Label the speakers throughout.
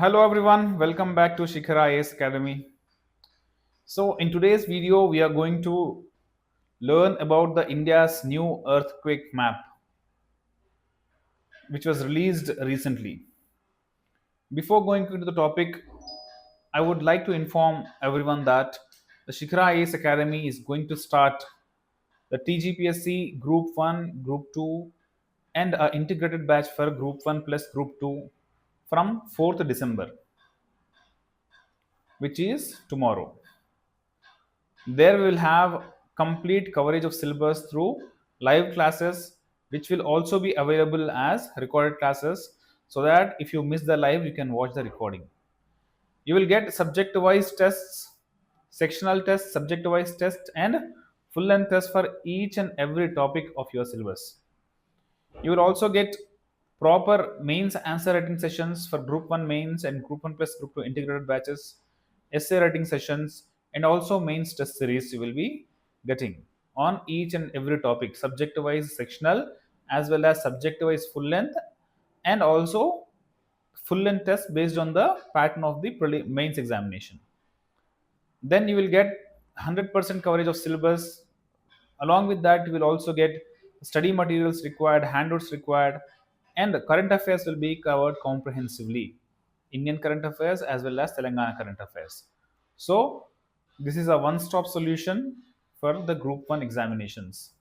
Speaker 1: Hello everyone, welcome back to Shikara Academy. So in today's video, we are going to learn about the India's new earthquake map, which was released recently. Before going into the topic, I would like to inform everyone that the Shikara Academy is going to start the TGPSC Group 1, Group 2, and an integrated batch for Group 1 plus Group 2 from 4th December, which is tomorrow. There we will have complete coverage of syllabus through live classes, which will also be available as recorded classes, so that if you miss the live, you can watch the recording. You will get subject wise tests, sectional tests, subject wise tests, and full length tests for each and every topic of your syllabus. You will also get proper mains answer writing sessions for Group 1 mains and Group 1 plus Group 2 integrated batches, essay writing sessions, and also mains test series you will be getting on each and every topic, subject wise sectional as well as subject wise full length, and also full length test based on the pattern of the mains examination. Then you will get 100% coverage of syllabus. Along with that, you will also get study materials required, handouts required, and current affairs will be covered comprehensively. Indian current affairs as well as Telangana current affairs. So this is a one-stop solution for the Group 1 examinations.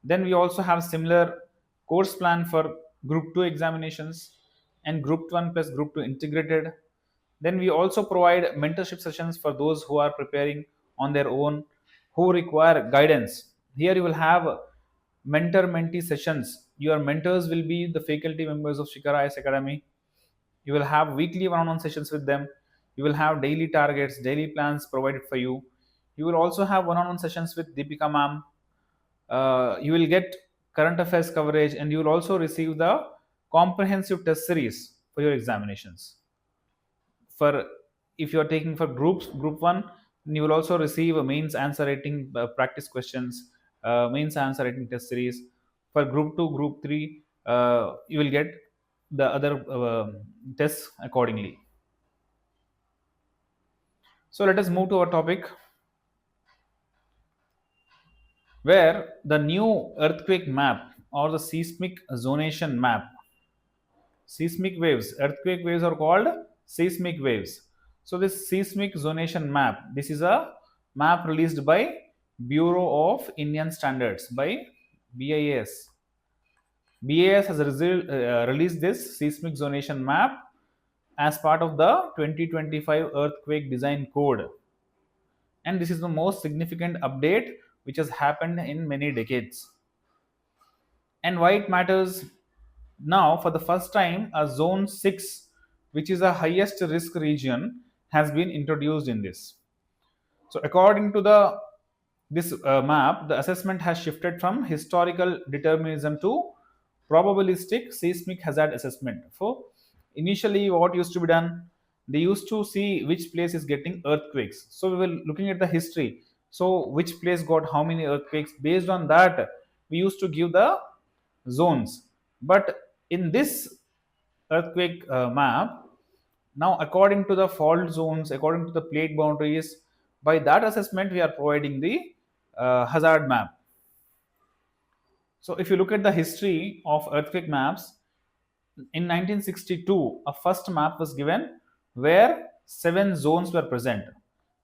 Speaker 1: Then we also have similar course plan for Group 2 examinations and Group 1 plus Group 2 integrated. Then we also provide mentorship sessions for those who are preparing on their own, who require guidance. Here you will have mentor-mentee sessions. Your mentors will be the faculty members of Shikara Academy. You will have weekly one-on-one sessions with them. You will have daily targets, daily plans provided for you. You will also have one-on-one sessions with Deepika ma'am. You will get current affairs coverage, and you will also receive the comprehensive test series for your examinations. For if you are taking for Group 1, you will also receive a mains answer writing practice questions, mains answer writing test series. For Group 2, Group 3, you will get the other tests accordingly. So let us move to our topic, where the new earthquake map or the seismic zonation map. Seismic waves, earthquake waves are called seismic waves. So this seismic zonation map, this is a map released by Bureau of Indian Standards, by BIS. BIS has released this seismic zonation map as part of the 2025 earthquake design code, and this is the most significant update which has happened in many decades. And why it matters? Now, for the first time, a zone 6, which is a highest risk region, has been introduced in this. So according to this map, the assessment has shifted from historical determinism to probabilistic seismic hazard assessment. So initially what used to be done, they used to see which place is getting earthquakes. So we were looking at the history. So which place got how many earthquakes? Based on that, we used to give the zones. But in this earthquake map, now according to the fault zones, according to the plate boundaries, by that assessment we are providing the hazard map. So if you look at the history of earthquake maps, in 1962 a first map was given where 7 zones were present: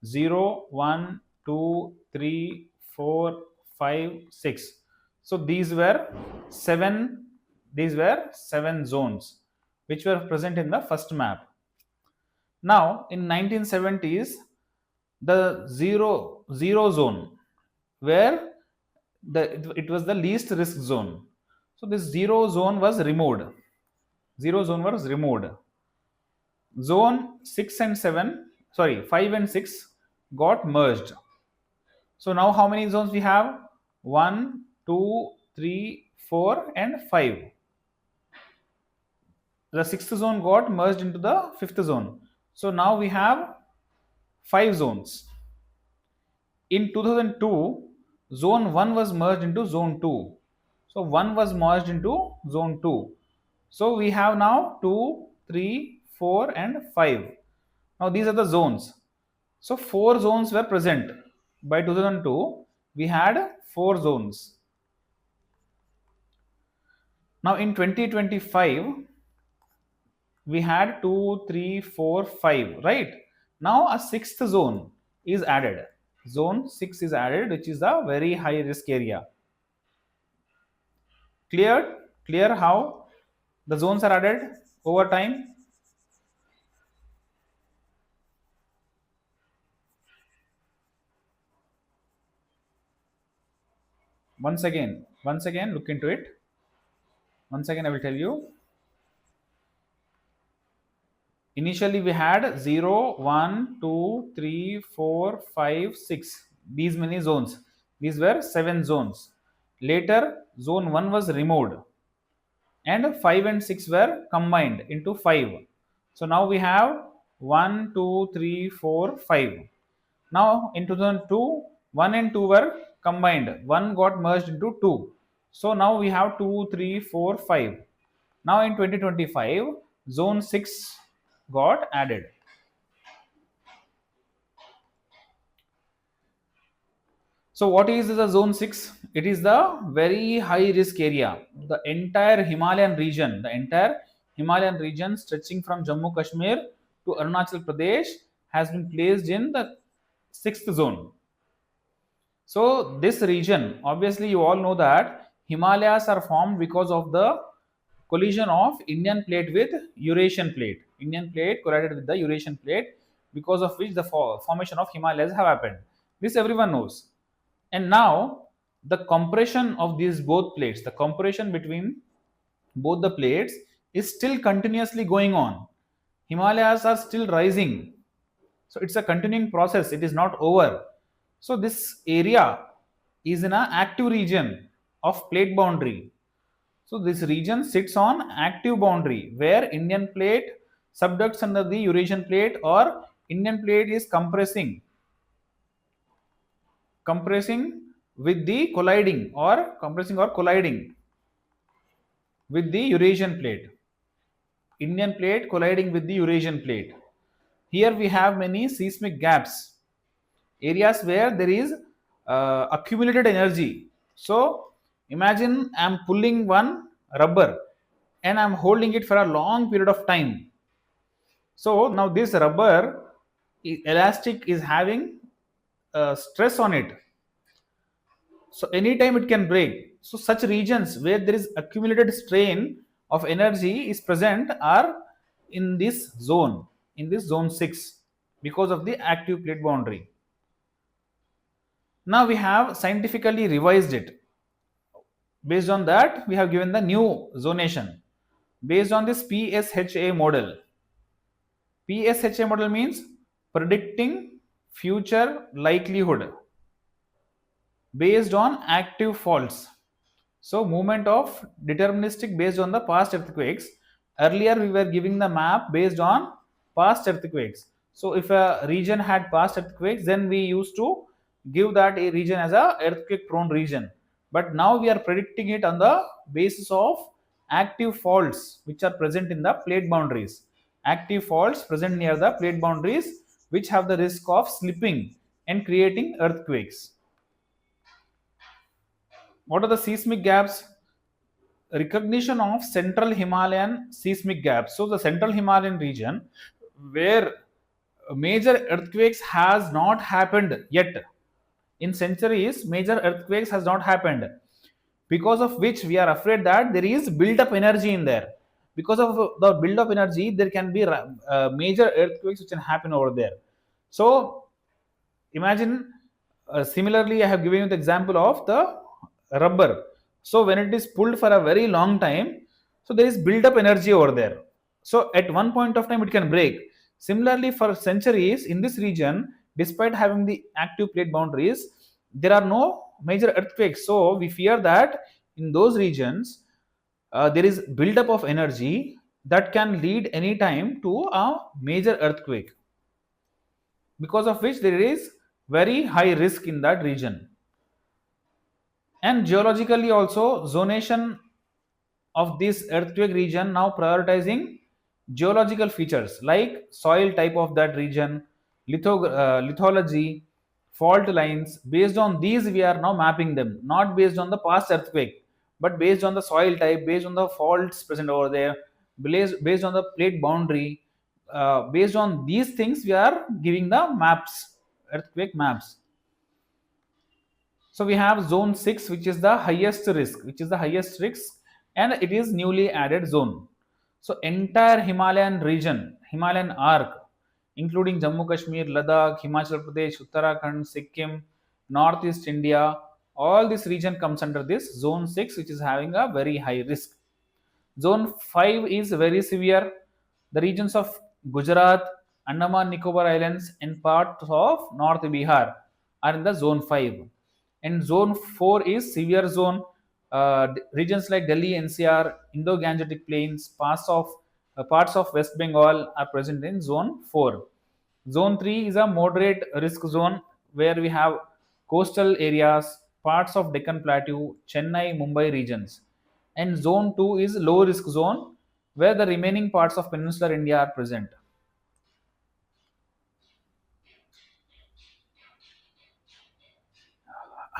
Speaker 1: 0, 1, 2, 3, 4, 5, 6. So these were seven zones which were present in the first map. Now in 1970s, the zero zone, where it was the least risk zone. So this zero zone was removed. Zone 6 and 7, sorry, 5 and 6 got merged. So now how many zones we have? 1, 2, 3, 4 and 5. The sixth zone got merged into the fifth zone. So now we have 5 zones. In 2002, zone 1 was merged into zone 2. So 1 was merged into zone 2. So we have now 2, 3, 4, and 5. Now these are the zones. So 4 zones were present. By 2002, we had 4 zones. Now in 2025, we had 2, 3, 4, 5, right? Now a sixth zone is added. Zone 6 is added, which is a very high risk area. Clear how the zones are added over time? Once again, look into it. Once again, I will tell you. Initially, we had 0, 1, 2, 3, 4, 5, 6. These many zones. These were 7 zones. Later, zone 1 was removed and 5 and 6 were combined into 5. So now we have 1, 2, 3, 4, 5. Now in 2002, 1 and 2 were combined. 1 got merged into 2. So now we have 2, 3, 4, 5. Now in 2025, zone 6 got added. So what is the zone 6? It is the very high risk area. The entire Himalayan region stretching from Jammu Kashmir to Arunachal Pradesh has been placed in the 6th zone. So this region, obviously you all know that Himalayas are formed because of the collision of Indian plate with Eurasian plate. Indian plate collided with the Eurasian plate, because of which the formation of Himalayas have happened. This everyone knows. And now the compression of these both plates, the compression between both the plates is still continuously going on. Himalayas are still rising. So it's a continuing process. It is not over. So this area is in an active region of plate boundary. So this region sits on active boundary where Indian plate subducts under the Eurasian plate, or Indian plate is compressing with the colliding with the Eurasian plate. Indian plate colliding with the Eurasian plate. Here we have many seismic gaps, areas where there is accumulated energy. So imagine I am pulling one rubber and I am holding it for a long period of time. So now this rubber elastic is having stress on it. So anytime it can break. So such regions where there is accumulated strain of energy is present are in this zone 6, because of the active plate boundary. Now we have scientifically revised it. Based on that, we have given the new zonation based on this PSHA model. PSHA model means predicting future likelihood based on active faults. So movement of deterministic based on the past earthquakes. Earlier we were giving the map based on past earthquakes. So if a region had past earthquakes, then we used to give that a region as a earthquake prone region. But now we are predicting it on the basis of active faults which are present in the plate boundaries. Active faults present near the plate boundaries which have the risk of slipping and creating earthquakes. What are the seismic gaps? Recognition of central Himalayan seismic gaps. So the central Himalayan region where major earthquakes has not happened yet. In centuries, major earthquakes has not happened, because of which we are afraid that there is build up energy in there. Because of the build up energy, there can be major earthquakes which can happen over there. So imagine, similarly I have given you the example of the rubber. So when it is pulled for a very long time, so there is build up energy over there. So at one point of time it can break. Similarly, for centuries in this region, despite having the active plate boundaries, there are no major earthquakes. So we fear that in those regions there is buildup of energy that can lead any time to a major earthquake, because of which there is very high risk in that region. And geologically also, zonation of this earthquake region now prioritizing geological features like soil type of that region, lithology, fault lines. Based on these, we are now mapping them, not based on the past earthquake, but based on the soil type, based on the faults present over there, based on the plate boundary. Based on these things, we are giving the maps, earthquake maps. So we have zone 6, which is the highest risk, and it is newly added zone. So entire Himalayan region, Himalayan arc, including Jammu Kashmir, Ladakh, Himachal Pradesh, Uttarakhand, Sikkim, Northeast India, all this region comes under this zone 6, which is having a very high risk. Zone 5 is very severe. The regions of Gujarat, Andaman Nicobar Islands, and parts of North Bihar are in the zone 5. And zone 4 is severe zone. Regions like Delhi, NCR, Indo-Gangetic Plains, parts of West Bengal are present in zone 4. Zone 3 is a moderate risk zone where we have coastal areas, parts of Deccan Plateau, Chennai, Mumbai regions. And zone 2 is low risk zone where the remaining parts of peninsular India are present.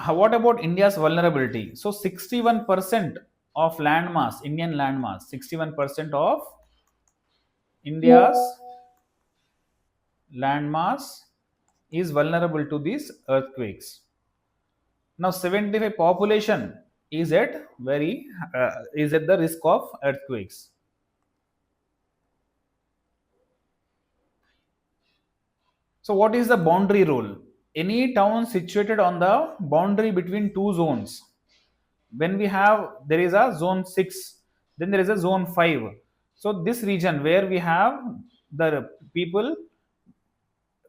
Speaker 1: What about India's vulnerability? So 61% of landmass, Indian landmass, 61% of India's landmass is vulnerable to these earthquakes. Now 75 population is at the risk of earthquakes. So what is the boundary rule? Any town situated on the boundary between two zones, when there is a zone 6, then there is a zone 5. So this region where we have the people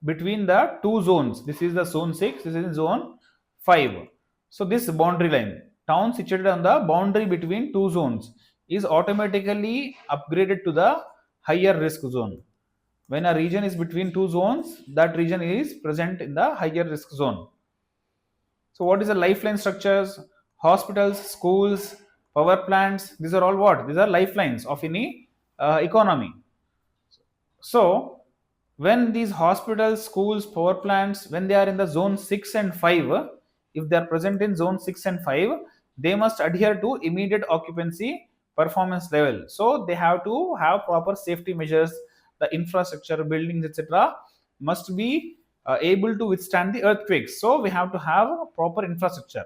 Speaker 1: between the two zones, this is the zone 6, this is zone 5. So this boundary line, town situated on the boundary between two zones, is automatically upgraded to the higher risk zone. When a region is between two zones, that region is present in the higher risk zone. So what is the lifeline structures? Hospitals, schools, power plants, these are all what? These are lifelines of any economy. So when these hospitals, schools, power plants, when they are in the zone 6 and 5, if they are present in zone 6 and 5, they must adhere to immediate occupancy performance level. So they have to have proper safety measures, the infrastructure, buildings, etc. must be able to withstand the earthquakes. So we have to have proper infrastructure.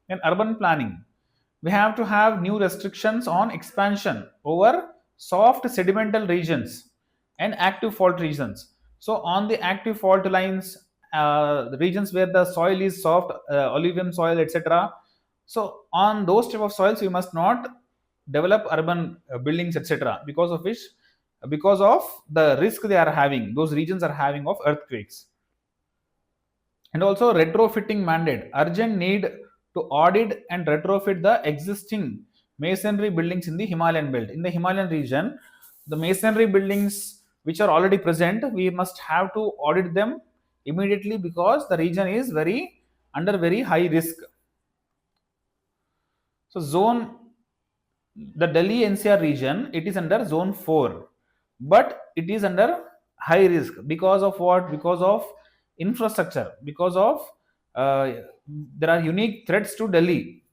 Speaker 1: In urban planning, we have to have new restrictions on expansion over soft sedimental regions and active fault regions. So on the active fault lines, the regions where the soil is soft, alluvium soil, etc. So on those type of soils, we must not develop urban buildings, etc. Because of the risk they are having, those regions are having of earthquakes. And also retrofitting mandate, urgent need to audit and retrofit the existing masonry buildings in the Himalayan belt. In the Himalayan region, the masonry buildings which are already present, we must have to audit them immediately because the region is under very high risk. So the Delhi NCR region, it is under zone 4, but it is under high risk because of what? Because of infrastructure, because of there are unique threats to Delhi.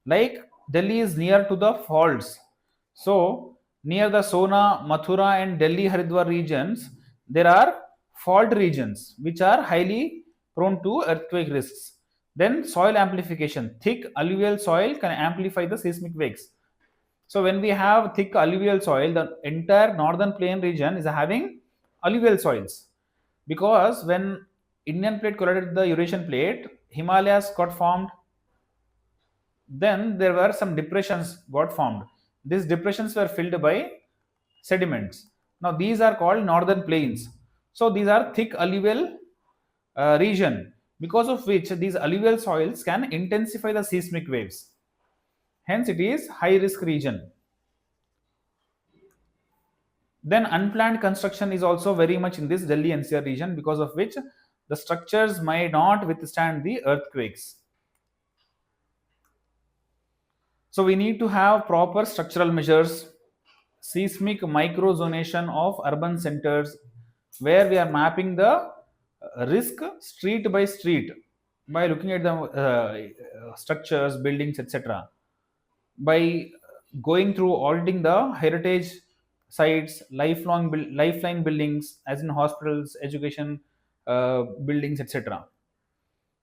Speaker 1: Like Delhi is near to the faults. So near the Sona, Mathura and Delhi Haridwar regions, there are fault regions which are highly prone to earthquake risks. Then soil amplification, thick alluvial soil can amplify the seismic waves. So when we have thick alluvial soil, the entire northern plain region is having alluvial soils, because when Indian plate collided with the Eurasian plate, Himalayas got formed. Then there were some depressions got formed. These depressions were filled by sediments. Now these are called northern plains. So these are thick alluvial region, because of which these alluvial soils can intensify the seismic waves. Hence it is high risk region. Then unplanned construction is also very much in this Delhi NCR region, because of which the structures may not withstand the earthquakes. So we need to have proper structural measures. seismic microzonation of urban centers, where we are mapping the risk street by street by looking at the structures, buildings, etc. By going through auditing the heritage sites, lifeline buildings, as in hospitals, education buildings, etc.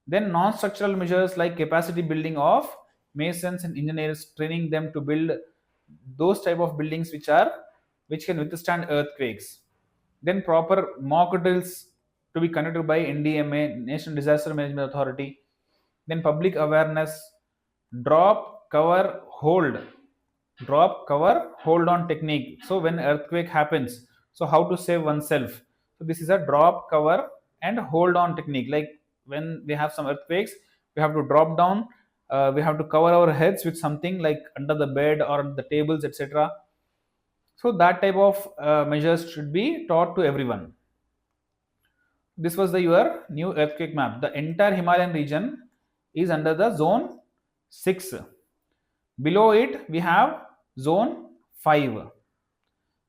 Speaker 1: Then non-structural measures like capacity building of masons and engineers, training them to build those type of buildings which can withstand earthquakes. Then proper mock drills to be conducted by NDMA, National Disaster Management Authority. Then public awareness, drop, cover, hold on technique. So when earthquake happens, so how to save oneself. So this is a drop, cover and hold on technique. Like when we have some earthquakes, we have to drop down, we have to cover our heads with something like under the bed or the tables, etc. So that type of measures should be taught to everyone. This was your new earthquake map. The entire Himalayan region is under the zone 6. Below it we have zone 5.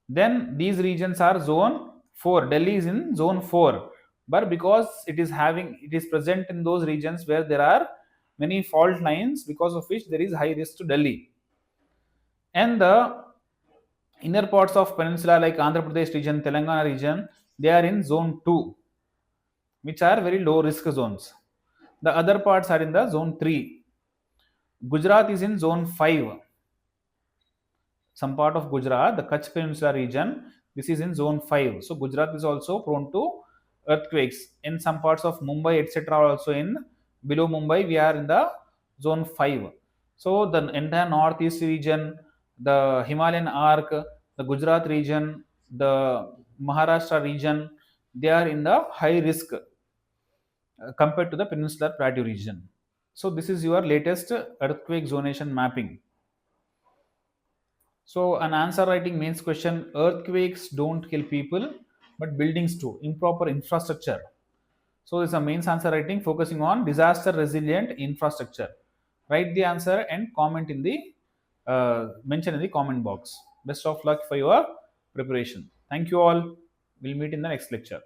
Speaker 1: Then these regions are zone 4. Delhi is in zone 4. But because it is present in those regions where there are many fault lines, because of which there is high risk to Delhi. And the inner parts of peninsula like Andhra Pradesh region, Telangana region, they are in zone 2, which are very low risk zones. The other parts are in the zone 3. Gujarat is in zone 5. Some part of Gujarat, the Kutch Peninsula region, this is in zone 5. So Gujarat is also prone to earthquakes. In some parts of Mumbai, etc. also in below Mumbai, we are in the zone 5. So the entire northeast region, the Himalayan arc, the Gujarat region, the Maharashtra region, they are in the high risk compared to the peninsular plateau region. So this is your latest earthquake zonation mapping. So an answer writing mains question: earthquakes don't kill people, but buildings do. Improper infrastructure. So this is a mains answer writing focusing on disaster resilient infrastructure. Write the answer and comment in the mention in the comment box. Best of luck for your preparation. Thank you all. We'll meet in the next lecture.